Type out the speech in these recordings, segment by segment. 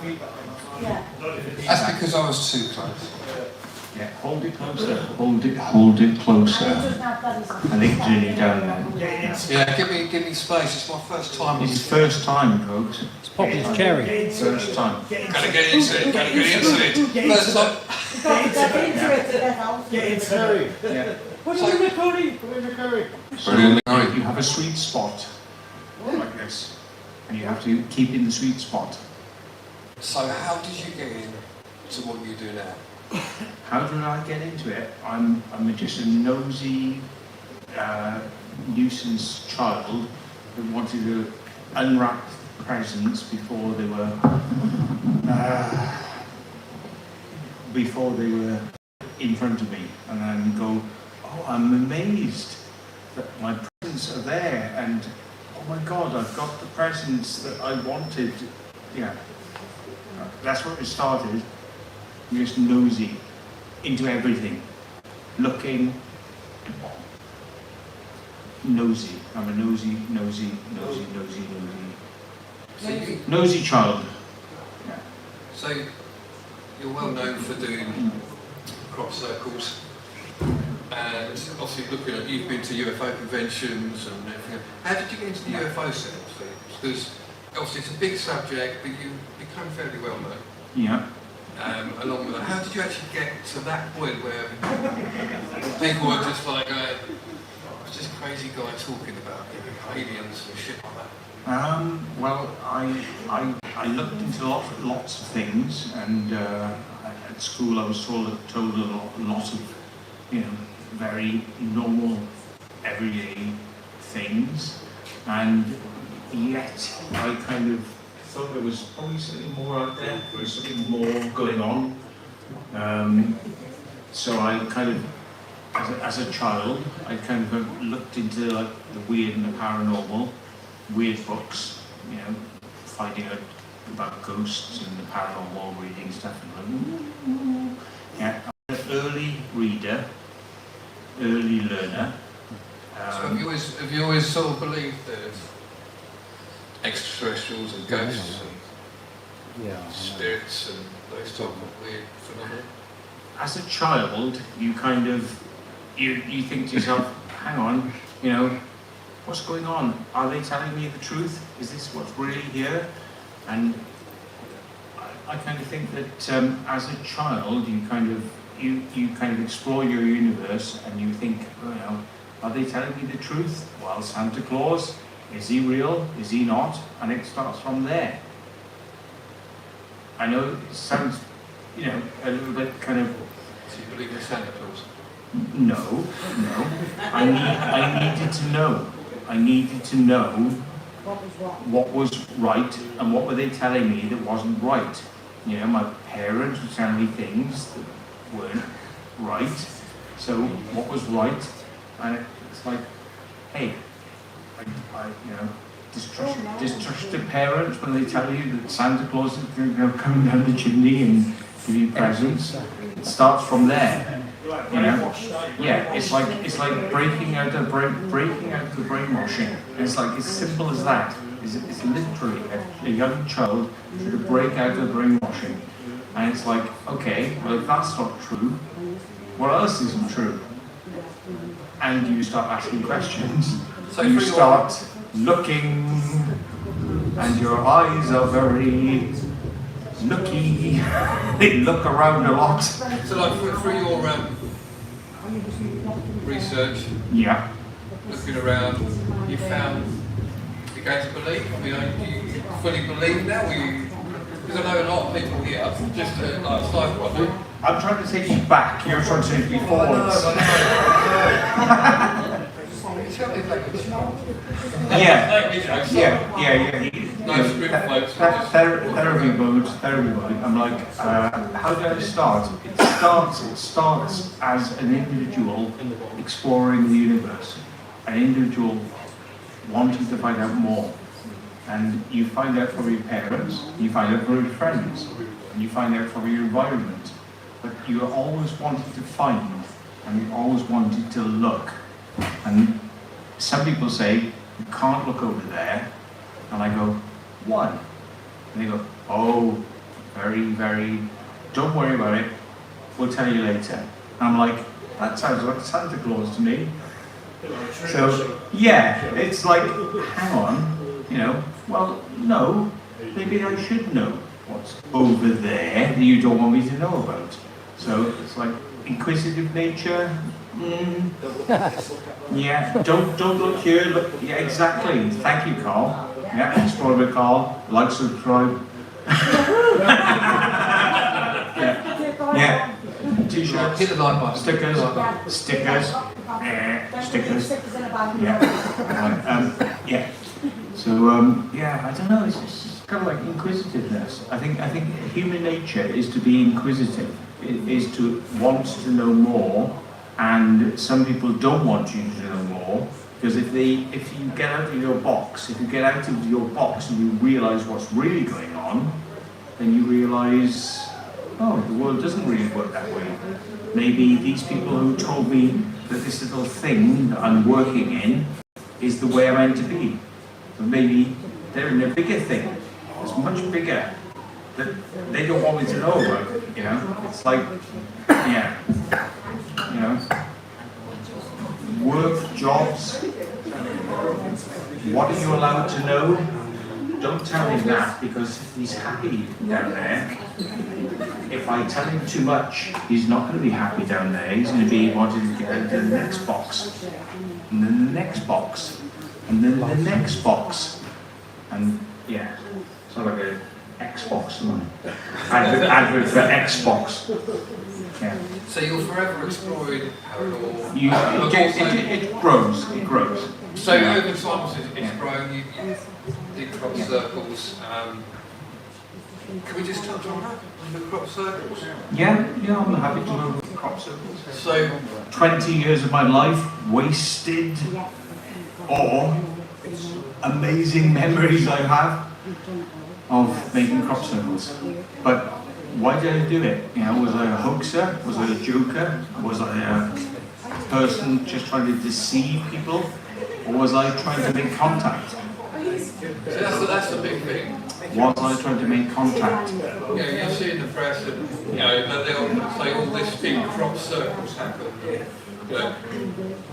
Yeah. That's because I was too close. Yeah, hold it closer. Hold it closer. I think it's nearly down there. Yeah, give me space. It's my first time. It's his first time, folks. It's popping its cherry. First time. Gotta get into it. First time. Get into it. Yeah. Put it in the curry. Put it in the curry. So you have a sweet spot like this, and you have to keep in the sweet spot. So how did you get in to what you do now? How did I get into it? I'm just a nosy nuisance child who wanted to unwrap presents before they were in front of me, and then go, oh, I'm amazed that my presents are there, and oh my God, I've got the presents that I wanted. Yeah, that's where it started. Just nosy into everything, looking, nosy. I'm a nosy child. Yeah. So you're well known for doing crop circles, and obviously looking at, you've been to UFO conventions and everything. How did you get into the UFO side of things? Because obviously it's a big subject, but you become fairly well known. Yeah. Along with that, how did you actually get to that point where people were just like, it's just a crazy guy talking about aliens and shit like that? Well, I looked into lots of things, and at school I was told a lot of, very normal, everyday things, and yet I kind of thought there was probably something more out there, there was something more going on. So I kind of, as a child, I kind of looked into like the weird and the paranormal, weird books, finding out about ghosts and the paranormal, reading stuff, and like, yeah, I'm an early reader, early learner. So have you always sort of believed there's extraterrestrials and ghosts and spirits and those type of weird phenomena? As a child, you kind of, you think to yourself, hang on, what's going on? Are they telling me the truth? Is this what's really here? And I kind of think that as a child, you kind of explore your universe, and you think, are they telling me the truth? Well, Santa Claus, is he real? Is he not? And it starts from there. I know it sounds, a little bit kind of. Do you believe in Santa Claus? No. I needed to know. I needed to know what was right, and what were they telling me that wasn't right. My parents were telling me things that weren't right. So what was right? And it's like, hey, distrust your parents when they tell you that Santa Claus is going to come down the chimney and give you presents. It starts from there. Yeah, it's like breaking out the brainwashing. It's like as simple as that. It's literally a young child trying to break out of brainwashing, and it's like, okay, well, if that's not true, what else isn't true? And you start asking questions. So you start looking, and your eyes are very looky. They look around a lot. So like through your research, yeah, looking around, you found you going to believe? I mean, do you fully believe now? Because I know a lot of people here, just like side one. I'm trying to take you back. You're trying to take me forwards. Therapy mode. I'm like, how do I start? It starts as an individual exploring the universe, an individual wanting to find out more, and you find out from your parents, you find out from your friends, and you find out from your environment. But you always wanted to find, and you always wanted to look. And some people say, you can't look over there. And I go, why? And they go, oh, very, very, don't worry about it, we'll tell you later. I'm like, that sounds like Santa Claus to me. So, yeah, it's like, hang on, you know, well, no, maybe I should know what's over there that you don't want me to know about. So it's like inquisitive nature. Yeah, don't look here. Look, yeah, exactly. Thank you, Carl. Yeah, explore with Carl. Like, subscribe. Yeah. T-shirts. Hit the like button. Stickers. Stickers. Stickers. Yeah. Yeah. So yeah, I don't know. It's just kind of like inquisitiveness. I think human nature is to be inquisitive. It is to want to know more, and some people don't want you to know more, because if you get out of your box, and you realise what's really going on, then you realise, oh, the world doesn't really work that way. Maybe these people who told me that this little thing that I'm working in is the way I'm meant to be. But maybe they're in a bigger thing, it's much bigger, that they don't want me to know about, you know? It's like, yeah, you know, work, jobs, what are you allowed to know? Don't tell him that, because he's happy down there. If I tell him too much, he's not going to be happy down there. He's going to be wanting to get into the next box, and then the next box, and then the next box, and yeah, it's not like a Xbox, advert for Xbox. Yeah. So you're forever exploring paranormal. It grows. So over time, it's grown. You did crop circles. Can we just touch on that? On the crop circles? Yeah, I'm happy to go with crop circles. So 20 years of my life wasted, or amazing memories I have of making crop circles. But why did I do it? You know, was I a hoaxer? Was I a joker? Was I a person just trying to deceive people? Or was I trying to make contact? So that's the big thing. Was I trying to make contact? You see in the press that, that they'll say all this big crop circles happen.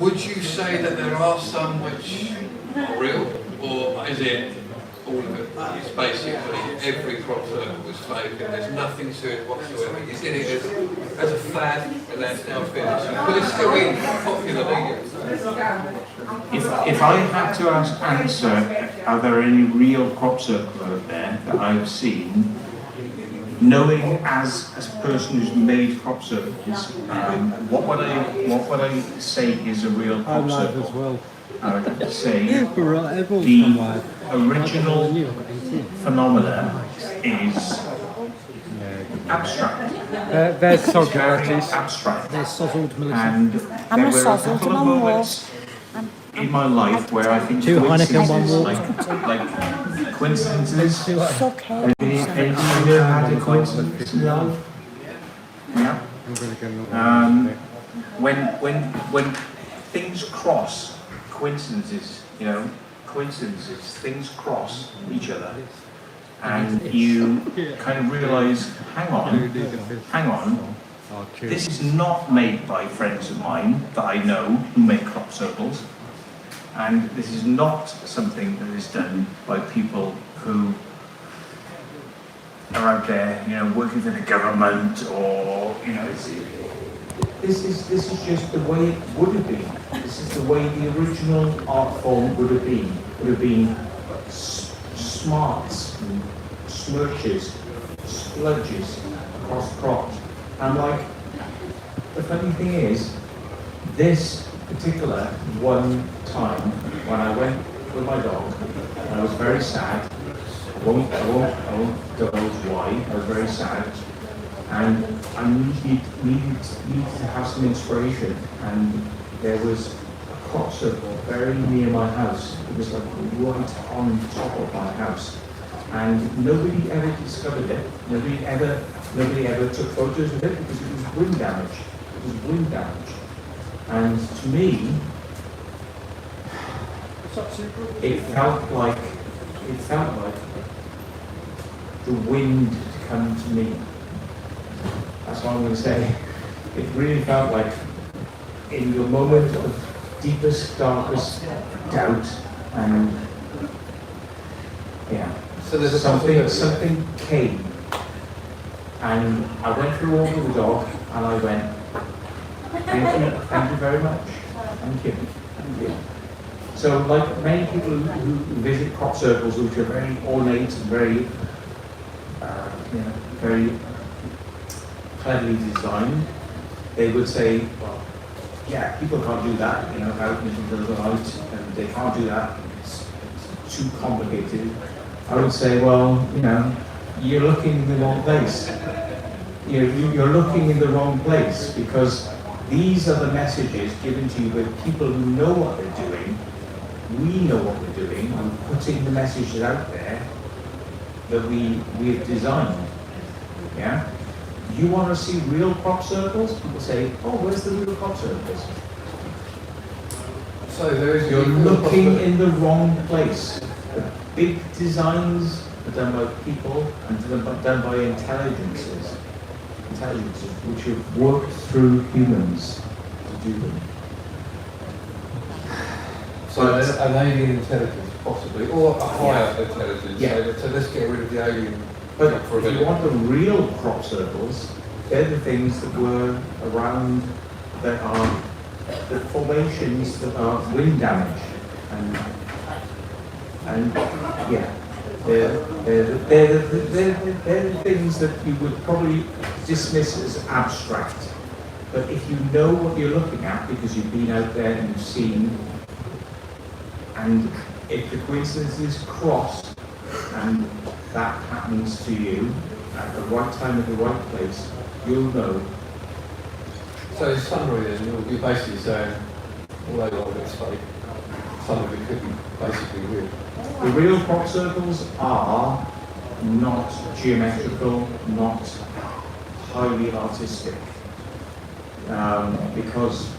Would you say that there are some which are real, or is it all of it? It's basically every crop circle is fake and there's nothing to it whatsoever. You did it as a fad and that's now finished. But it's still in popular media. If I had to answer, are there any real crop circles out there that I've seen, knowing as a person who's made crop circles, what would I say is a real crop circle? As well. I would say the original phenomena is abstract. There's Socrates. Abstract. There's Sozzled Melissa. And there were a couple of moments in my life where I think coincidences, like coincidences. Have you ever had a coincidence in your life? Yeah. When things cross, coincidences, things cross each other, and you kind of realise, hang on, this is not made by friends of mine that I know who make crop circles, and this is not something that is done by people who are out there, working for the government, or this is just the way it would have been. This is the way the original art form would have been. Would have been smarts, and smirches, spludges across crops. And the funny thing is, this particular one time when I went with my dog, I was very sad. I won't divulge why. I was very sad. And I needed to have some inspiration, and there was a crop circle very near my house. It was right on top of my house, and nobody ever discovered it. Nobody ever took photos of it because it was wind damage. And to me, it felt like the wind had come to to me. That's what I'm going to say. It really felt like in your moment of deepest, darkest doubt and yeah, So there's a something came, and I went through all with the dog, and I went, thank you very much, thank you. So, like many people who visit crop circles, which are very ornate and very, very cleverly designed, they would say, well, yeah, people can't do that, out into the light, and they can't do that. It's too complicated. I would say, well, you're looking in the wrong place. You're looking in the wrong place, because these are the messages given to you by people who know what they're doing. We know what we're doing, and putting the messages out there that we've designed. Yeah? You want to see real crop circles? People say, oh, where's the real crop circles? So there is. You're looking in the wrong place. The big designs are done by people and done by intelligences which have worked through humans to do them. So an alien intelligence, possibly, or a higher intelligence. Yeah. So let's get rid of the alien. But if you want the real crop circles, they're the things that were around that are the formations that are wind damage, and yeah, they're the things that you would probably dismiss as abstract. But if you know what you're looking at because you've been out there and you've seen, and if the coincidences cross and that happens to you at the right time at the right place, you'll know. So in summary then, you're basically saying, although a lot of it's fake, some of it could be basically real. The real crop circles are not geometrical, not highly artistic, because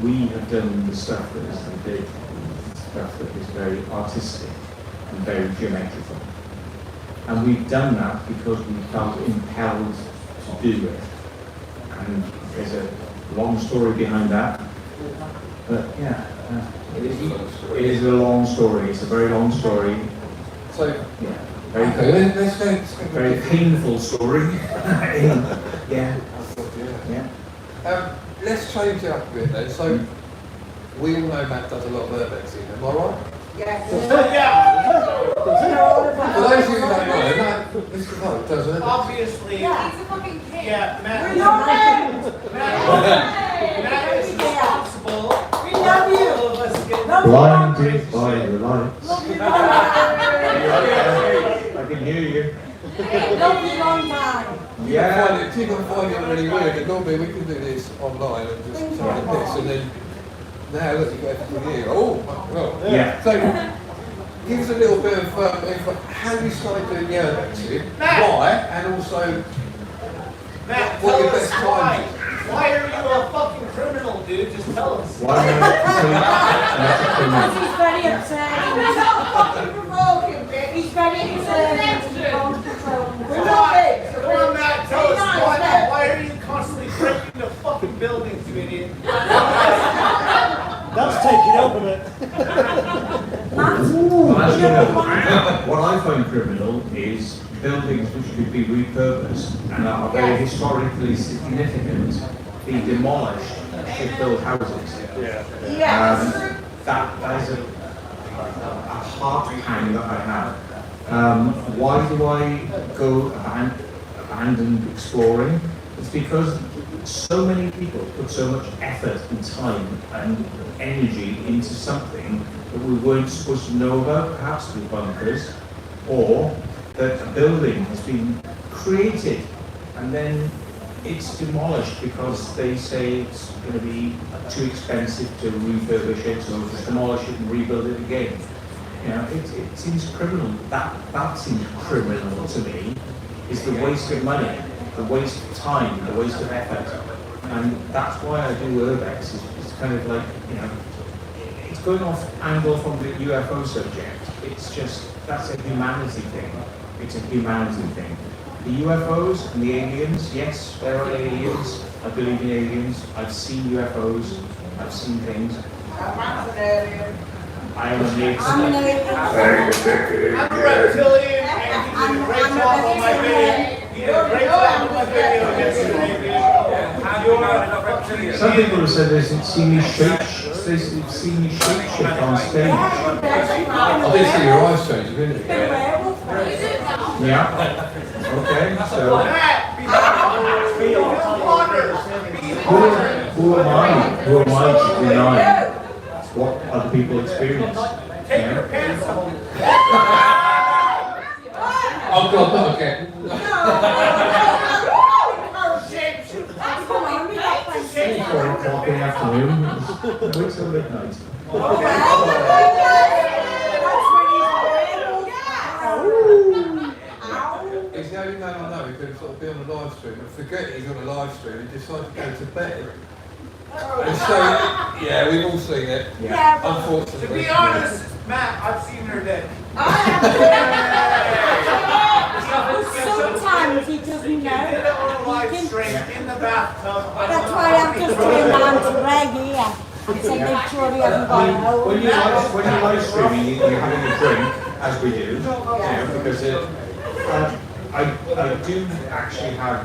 we have done the stuff that is the big stuff that is very artistic and very geometrical. And we've done that because we felt impelled to do it. And there's a long story behind that. But yeah, it is a long story. It's a very long story. So, yeah, very okay, let's go. very painful story. Yeah. Let's change it up a bit then. So, we all know Matt does a lot of urbexing, am I right? Yes. For those of you who don't know, Matt, Mr. Vogt does urbex. Obviously, Yeah. he's a fucking king. Yeah, Matt We love Matt is responsible. We love you. All of us get Blinded by the lights. Love you, I can hear you. love you long time. Yeah. If you can find it really weird, and normally we can do this online and just take a piss, and then now look, you get everything here. Oh, well. Yeah. So, give us a little bit of info. How you started doing the urbexing, why, and also Matt, what tell your us best why. times. Why are you a fucking criminal, dude? Just tell us. Why am I Because he's very upset. We're not fucking provoking, bitch. He's very upset. We're Come on, Matt, tell us why are you constantly breaking the fucking buildings, you idiot? That's taking over it. Well, as you know, what I find criminal is buildings which could be repurposed and are very historically significant being demolished and ship-built houses. Yes. That is a heart pang that I have. Why do I go abandoned exploring? It's because so many people put so much effort and time and energy into something that we weren't supposed to know about, perhaps through bunkers, or that a building has been created and then it's demolished because they say it's going to be too expensive to refurbish it, so just demolish it and rebuild it again. It seems criminal. That seems criminal to me. Is the waste of money, the waste of time, the waste of effort, and that's why I do urbex. It's kind of like it's going off angle from the UFO subject. It's just that's a humanity thing. It's a humanity thing. The UFOs and the aliens, yes, there are aliens. I believe in aliens. I've seen UFOs. I've seen things. I'm an alien. I am an alien. I'm an alien. I'm a reptilian, and you did a great job on my video. You did a great job on my video yesterday. Some people have said they've seen me shape shift on stage. I did see your eyes change, didn't you? Yeah. Okay. So who am I? Who am I to deny what other people experience? Take your pants off. Oh God, not again. It's 4 o'clock in the afternoon. Wait till midnight. He's the only man I know who can sort of be on a live stream and forget he's on a live stream and decide to go to bed. And so, yeah, we've all seen it. Yeah. Unfortunately. To be honest, Matt, I've seen her dead. Sometimes he doesn't You did it know. on a live stream in the bathtub. That's why I'm just doing down to Greg here. To make sure he hasn't gone home. When you're live streaming, you're having a drink, as we do, you know, because I do actually have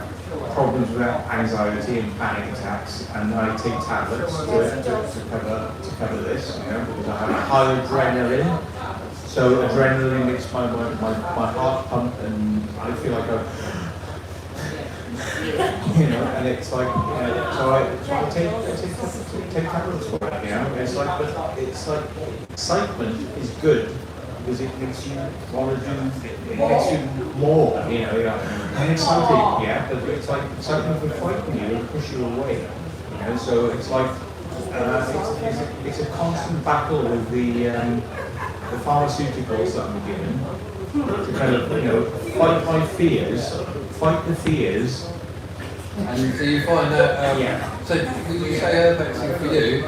problems with anxiety and panic attacks, and I take tablets to cover this, you know, because I have high adrenaline. So adrenaline makes my heart pump, and I feel like you know, and it's like, so I take tablets for it, you know. It's like, but it's like excitement is good because it makes you want to do, it makes you more, you know, and exciting, yeah. But it's like excitement will frighten you and push you away, you know. So it's like it's a constant battle with the pharmaceuticals that I'm given to kind of, you know, fight my fears, fight the fears. And so you find that, so when you say airbagsing for you,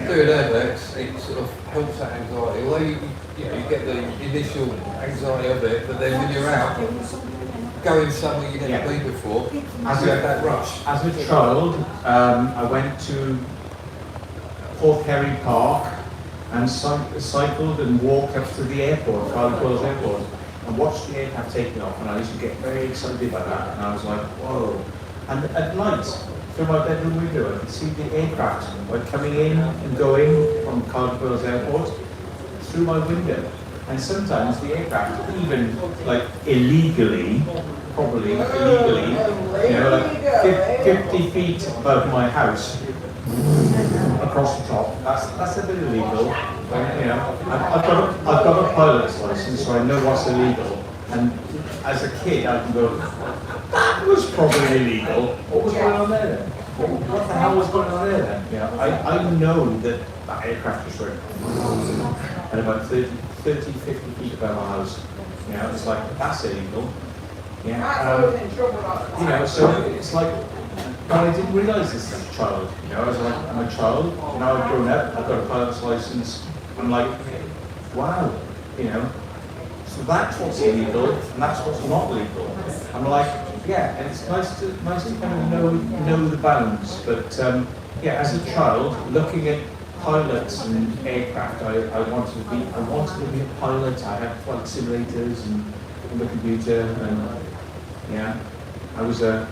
doing airbags, it sort of helps that anxiety. Although you get the initial anxiety of it, but then when you're out, going somewhere you never been before, you have that rush. As a child, I went to Port Kerry Park and cycled and walked up to the airport, Cardiff Airport, and watched the aircraft taking off, and I used to get very excited by that, and I was like, whoa. And at night, through my bedroom window, I could see the aircraft like coming in and going from Cardiff Airport through my window. And sometimes the aircraft, even like illegally, probably illegally, you know, like 50 feet above my house, across the top. That's a bit illegal. You know, I've got a pilot's license, so I know what's illegal. And as a kid, I can go, that was probably illegal. What was going on there then? What the hell was going on there then? You know, I know that aircraft was right at about 30, 50 feet above my house. You know, it's like, that's illegal. Yeah. You know, so it's like, but I didn't realise this as a child. You know, I was like, I'm a child. Now I've grown up. I've got a pilot's license. I'm like, wow. You know, so that's what's illegal and that's what's not legal. I'm like, yeah, and it's nice to kind of know the bounds. But yeah, as a child, looking at pilots and aircraft, I wanted to be a pilot. I had flight simulators and on the computer, and yeah, I was a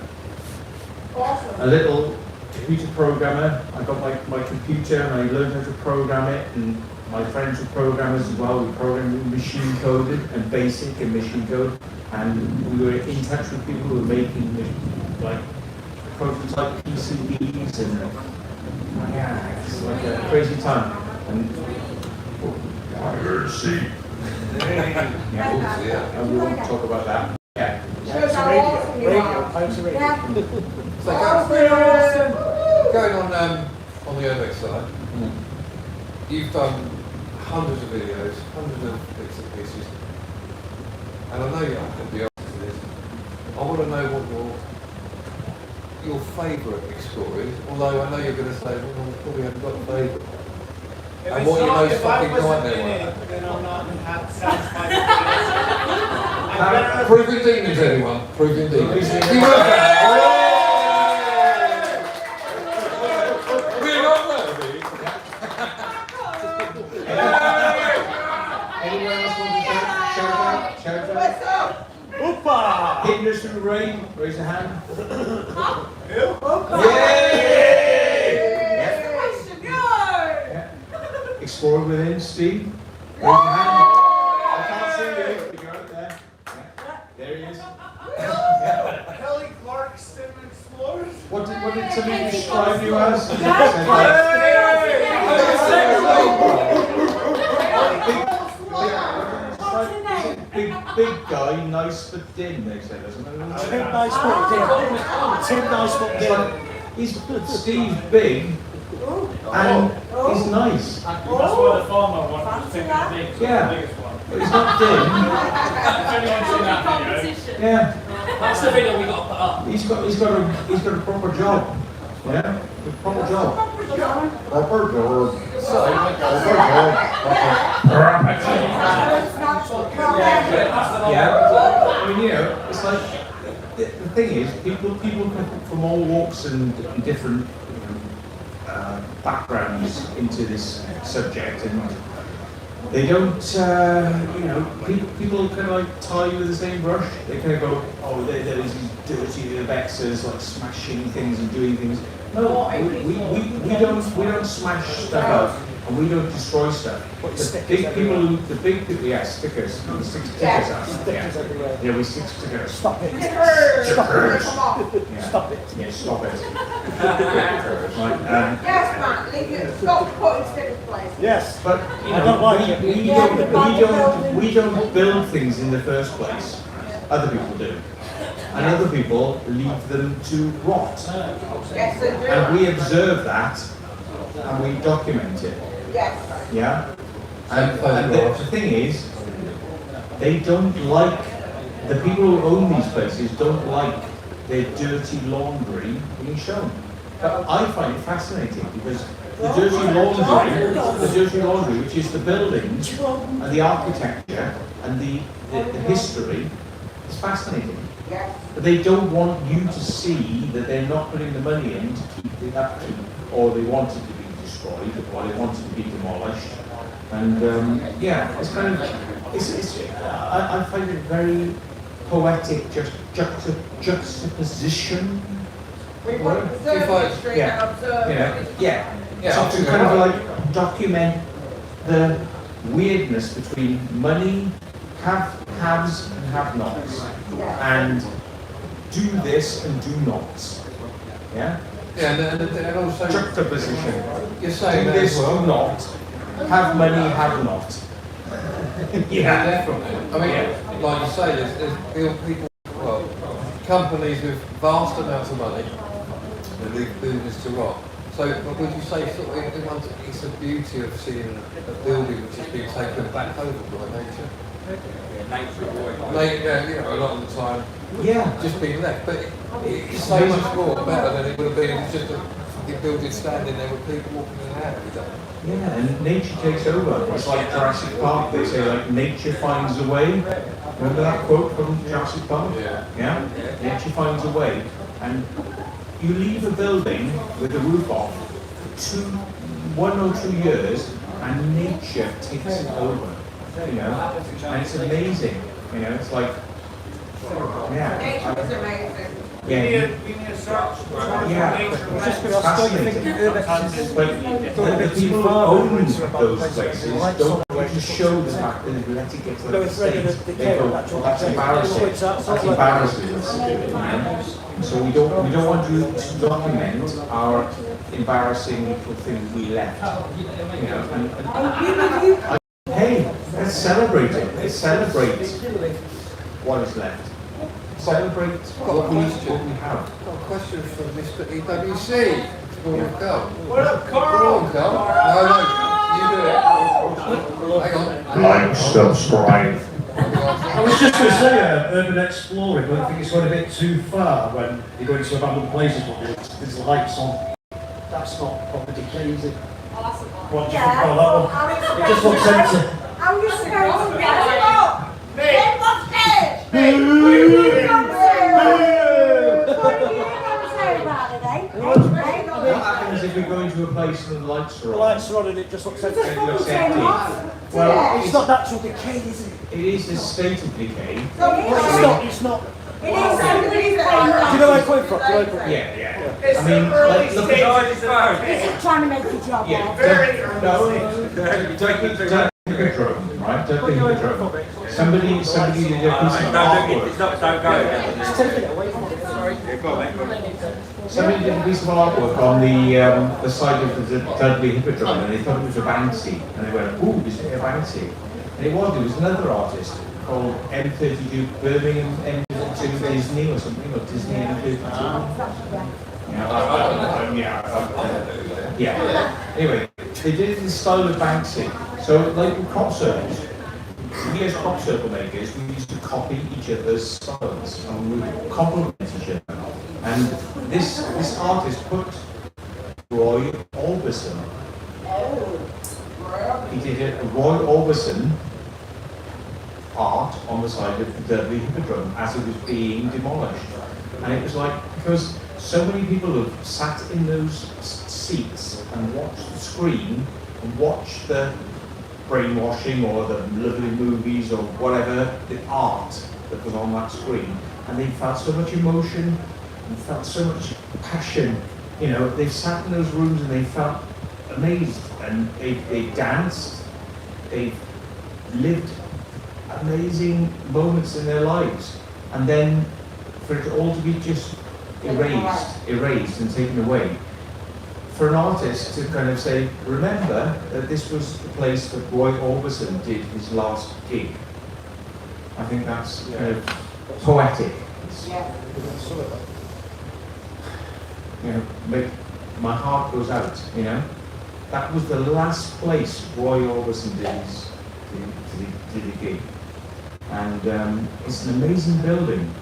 little computer programmer. I got my computer and I learned how to program it, and my friends were programmers as well. We programmed machine coded and basic and machine code, and we were in touch with people who were making like prototype PCBs, and yeah, it's like a crazy time. And yeah, we won't talk about that. Yeah. So going on the urbex side, you've done hundreds of videos, hundreds of bits and pieces, and I know you're not going to be honest with this. I want to know what your favourite explorer is, although I know you're going to say, well, I probably haven't got a favourite. And what your most fucking nightmare was. Then I'm not satisfied. Proving demons, anyone? Proving demons. You work We're not worthy. Anyone else want to shout out? Shout out. Hoopa! Hitting us through the rain, raise a hand. Explore within, Steve. Raise your hand. I can't see you, but you're out there. There he is. Kelly Clarkson Explorers. What did somebody describe you as? Big guy, nice but dim, they said, isn't it? Tim Nice Foot Dim. Tim Nice Foot Dim. He's Steve's big and he's nice. That's why the farmer wanted to pick the biggest one. But he's not dim. Anyone seen that video? Yeah. That's the video we got to put up. He's got a proper job. Yeah? A proper job. Proper job. Yeah. I mean, you know, it's like the thing is, people come from all walks and different backgrounds into this subject, and they don't, you know, people kind of like tie you with the same brush. They kind of go, oh, there is these dirty vexers like smashing things and doing things. No, we don't smash stuff up and we don't destroy stuff. The big people, yeah, stickers. We stick stickers out. Yeah, we stick stickers. Stop it. Stickers. Stop it. Yeah, stop it. Right, Yes, Matt, leave it. Stop putting stickers in place. Yes. but you I know, don't like it. we don't build things in the first place. Other people do. And other people leave them to rot. Yes, they do. And we observe that and we document it. Yes. Yeah? And the thing is, they don't like, the people who own these places don't like their dirty laundry being shown. But I find it fascinating because the dirty laundry, which is the buildings and the architecture and the history, is fascinating. Yes. But they don't want you to see that they're not putting the money in to keep it upkeep, or they want it to be destroyed, or they want it to be demolished. And yeah, it's kind of, I find it very poetic, just juxtaposition. We want to preserve history and observe history. So to kind of like document the weirdness between money, haves and have-nots, and do this and do nots. Yeah? Yeah, and also Juxtaposition. you're saying Do that this, as well. do not. Have money, have not. Yeah, definitely. I mean, like you say, there's people, well, companies with vast amounts of money that leave buildings to rot. So, would you say sort of, it's the beauty of seeing a building which has been taken back over by nature? Like, you know, a lot of the time, Yeah. just being left. But it's so much more better than it would have been if it was just a fucking building standing there with people walking in and out every day. Yeah, and nature takes over. It's like Jurassic Park, they say like nature finds a way. Remember that quote from Jurassic Park? Yeah. Nature finds a way. And you leave a building with the roof off for 1 or 2 years and nature takes it over. You know? And it's amazing. You know, it's like, yeah. Nature is amazing. Yeah. We need a search. Yeah, Nature. just because I still think but the people who own those places don't want to show the fact that they've let it get to the state. They go, well, that's embarrassing. That's embarrassing. You know? So we don't want to document our embarrassing little things we left. You know, and hey, let's celebrate it. Let's celebrate what is left. Celebrate what we have. Got a question from Mr. EWC. Come on, Carl. What up, Come Carl? on, Carl. No, you do it. Hang on. Like, subscribe. I was just going to say, urban exploring, but I think it's going a bit too far when you go into abandoned places, but there's lights on. That's not proper decay, is it? What do you think about that one? It just looks empty. How are you supposed to get it up? Get upstairs! What are you going to say about it, eh? What happens if we go into a place and the lights are The on? lights are on and it just looks empty. It looks Turn them off. empty. Well, It's not natural decay, is it? it is a state of decay. It is. It's not. It is. Do you know where I come from? Do you know where I come from? Yeah. I mean, look at Is it trying to make your job yeah, better? don't think a drone, right? Don't think a drone. Somebody did a piece of artwork. Somebody did a piece of artwork on the side of the Dudley Hippodrome, and they thought it was a Banksy, and they went, "Ooh, is it a Banksy?" And it was another artist called M32 Birmingham M32 Disney or something, or Disney M32. Yeah. Anyway, they did it in the style of Banksy. So, like with crop circles, we as crop circle makers, we used to copy each other's styles and we would complement each other. And this artist put Roy Orbison. He did a Roy Orbison art on the side of the Dudley Hippodrome as it was being demolished. And it was like, because so many people have sat in those seats and watched the screen and watched the brainwashing or the lovely movies or whatever, the art that was on that screen, and they felt so much emotion and felt so much passion. You know, they sat in those rooms and they felt amazed, and they danced, they lived amazing moments in their lives, and then for it all to be just erased and taken away. For an artist to kind of say, remember that this was the place that Roy Orbison did his last gig. I think that's kind of poetic. You know, my heart goes out, you know. That was the last place Roy Orbison did a gig. And it's an amazing building.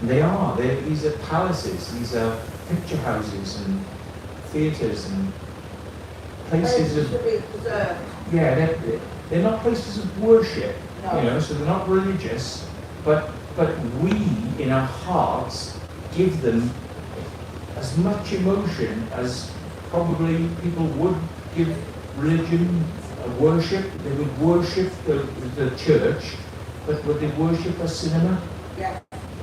These are palaces, these are picture houses and theatres and places of, they're not places of worship, you know, so they're not religious, but we in our hearts give them as much emotion as probably people would give religion a worship. They would worship the church, but would they worship a cinema? Yeah.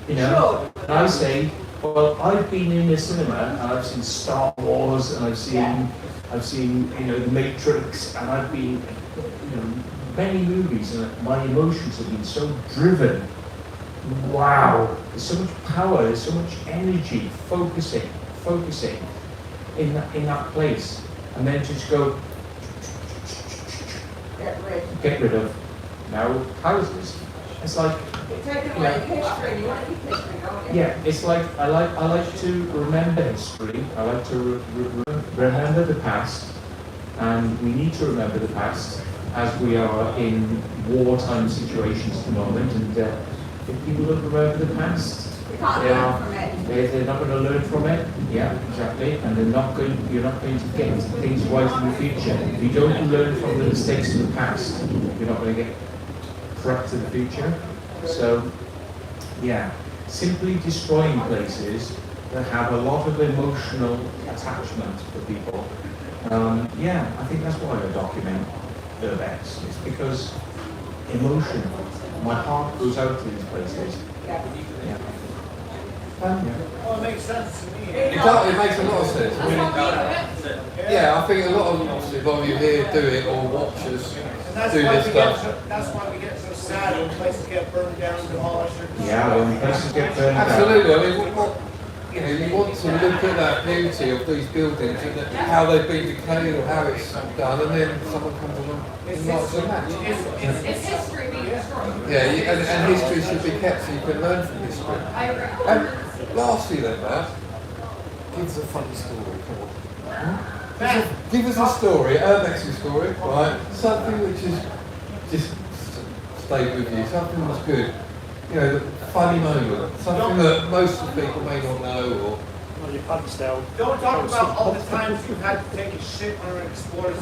You know, and I say, well, I've been in a cinema and I've seen Star Wars and I've seen you know, The Matrix, and I've been, you know, many movies, and my emotions have been so driven. Wow, there's so much power, there's so much energy, focusing in that place, and then just go get rid of now houses. It's like, yeah, it's like I like to remember history. I like to remember the past, and we need to remember the past as we are in wartime situations at the moment. And if people don't remember the past, they're not going to learn from it. Yeah, exactly. And you're not going to get things right in the future. If you don't learn from the mistakes of the past, you're not going to get correct in the future. So, yeah, simply destroying places that have a lot of emotional attachment for people. Yeah, I think that's why I document Urbex. It's because emotion, my heart goes out to these places. Yeah. Well, it makes sense to me. It makes a lot of sense. I mean, yeah, I think a lot of you here do it or watch us do this stuff. That's why we get so sad when places get burned down, demolished. Yeah, when places get burned down. Absolutely. I mean, you know, you want to look at that beauty of these buildings and how they've been decayed or how it's done, and then someone comes along and knocks them out. It's history being destroyed. Yeah, and history should be kept so you can learn from history. I agree. Lastly then, Matt, give us a funny story, come on. Give us a story, Urbex's story, right? Something which has just stayed with you, something that's good. You know, funny moment, something that most of the people may not know, or... Well, your pants down. Don't talk about all the times you've had to take a shit on an Explorer.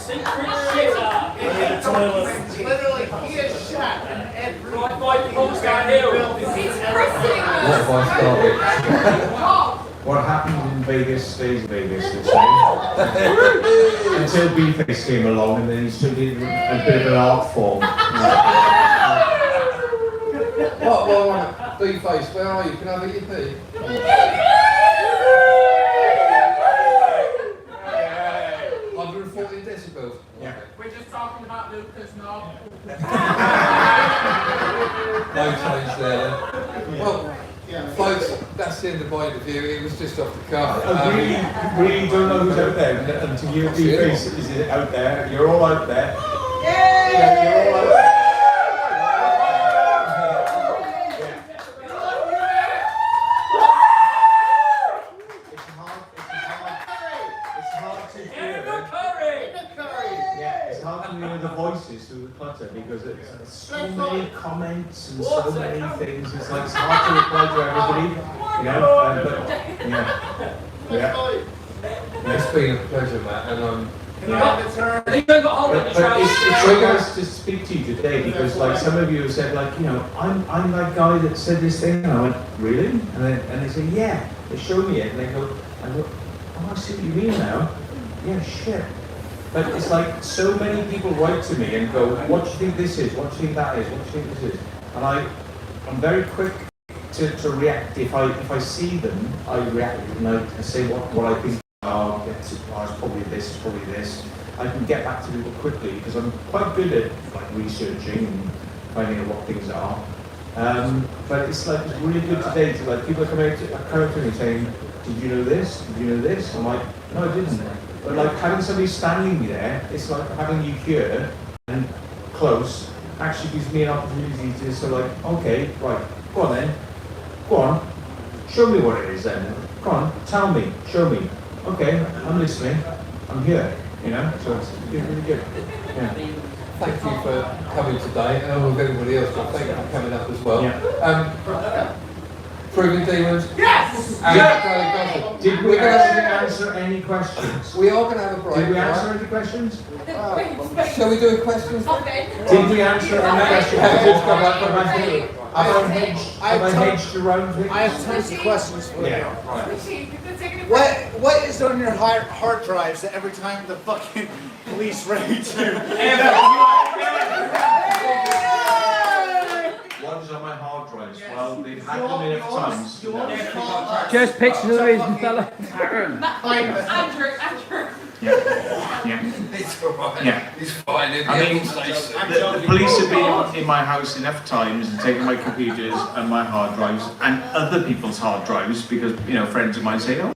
Secret shit It's literally, he has shot in every Right, Paul's down here. It's pressing What have I started? us. What happened in Vegas stays in Vegas, they say. Until B-Face came along and then he took it a bit of an art form. What, B-Face, where are you? Can I have a yippee? 114 decibels. Yeah. We're just talking about Lucas now. No change there. Well, folks, that's the end of my interview. It was just off the cuff. I really don't know who's out there until you B-Face is out there. You're all out there. Yeah, you're all out there. It's hard to hear the voices through the clutter because it's so many comments and so many things. It's like it's hard to reply to everybody, you know. It's been a pleasure, Matt, and But it's so nice to speak to you today because, like, some of you have said, like, you know, I'm that guy that said this thing, and I went, really? And they say, yeah. They show me it, and I go, oh, I see what you mean now. Yeah, shit. But it's like so many people write to me and go, what do you think this is? What do you think that is? What do you think this is? And I'm very quick to react. If I see them, I react and I say what I think. It's probably this, it's probably this. I can get back to people quickly because I'm quite good at like researching and finding out what things are. But it's like it's really good today to like people are coming to me saying, did you know this? Did you know this? I'm like, no, I didn't. But like having somebody standing there, it's like having you here and close actually gives me an opportunity to sort of like, okay, right, go on then, go on, show me what it is then. Go on, tell me, show me. Okay, I'm listening, I'm here, you know, so it's really good. Yeah. thank you for coming today, and all of everybody else, but thank you for coming up as well. Yeah. Proving Demons. Yes! And Did we actually answer any questions? we are going to have a break. Did we right? answer any questions? Shall we do questions? Did we answer any questions? Have I hedged around things? I have tons of questions for you. Yeah, right. What is on your hard drives that every time the fucking police raid you? What is on my hard drives? Well, they've had them enough times. Just pictures of the reason, fella. Andrew. Yeah. It's alright. Yeah. He's fine. He'll I mean, say so. the police have been in my house enough times and taken my computers and my hard drives and other people's hard drives because, you know, friends of mine say, oh,